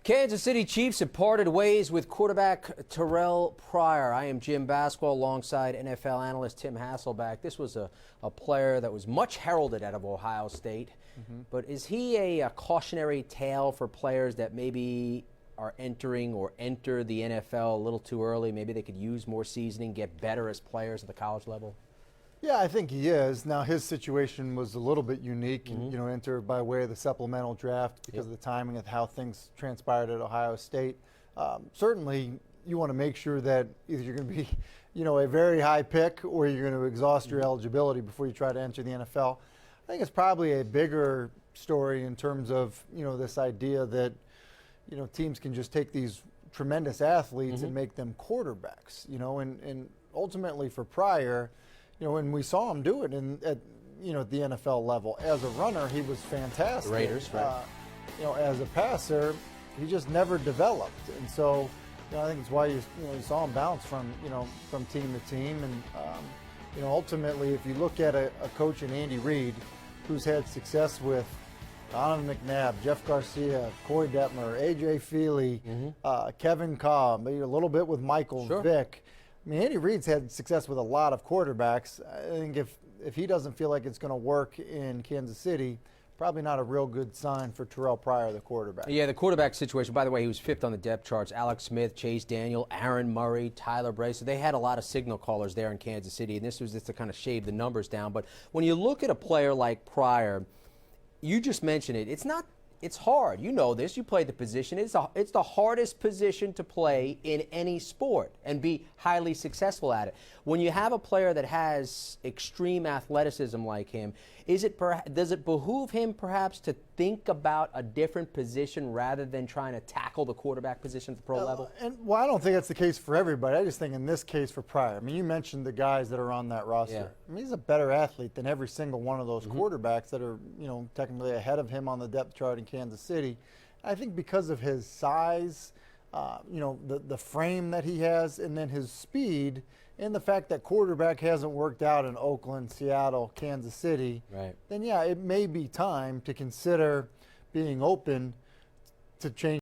Kansas City Chiefs have parted ways with quarterback Terrell Pryor. I am Jim Basquel alongside NFL analyst Tim Hasselback. This was a player that was much heralded out of Ohio State. But is he a cautionary tale for players that maybe are entering or enter the NFL a little too early? Maybe they could use more seasoning, get better as players at the college level? Yeah, I think he is. Now, his situation was a little bit unique, and, entered by way of the supplemental draft because of the timing of how things transpired at Ohio State. Certainly, you want to make sure that either you're going to be, a very high pick or you're going to exhaust your eligibility before you try to enter the NFL. I think it's probably a bigger story in terms of, this idea that, teams can just take these tremendous athletes and make them quarterbacks, and ultimately for Pryor, when we saw him do it at the NFL level. As a runner, he was fantastic. Raiders, right. As a passer, he just never developed. And so, I think it's why you saw him bounce from team to team. And, ultimately, if you look at a coach in Andy Reid, who's had success with Donovan McNabb, Jeff Garcia, Corey Detmer, A.J. Feely, Kevin Cobb, maybe a little bit with Michael Vick. I mean, Andy Reid's had success with a lot of quarterbacks. I think if he doesn't feel like it's going to work in Kansas City, probably not a real good sign for Terrell Pryor, the quarterback. Yeah, the quarterback situation, by the way, he was fifth on the depth charts. Alex Smith, Chase Daniel, Aaron Murray, Tyler Bray. So they had a lot of signal callers there in Kansas City, and this was just to kind of shave the numbers down. But when you look at a player like Pryor, you just mentioned it. It's hard. You know this. You played the position. It's the hardest position to play in any sport and be highly successful at it. When you have a player that has extreme athleticism like him, does it behoove him perhaps to think about a different position rather than trying to tackle the quarterback position at the pro level? I don't think that's the case for everybody. I just think in this case for Pryor, I mean, you mentioned the guys that are on that roster. Yeah. I mean, he's a better athlete than every single one of those quarterbacks that are, technically ahead of him on the depth chart in Kansas City. I think because of his size, the frame that he has, and then his speed, and the fact that quarterback hasn't worked out in Oakland, Seattle, Kansas City, then yeah, it may be time to consider being open to change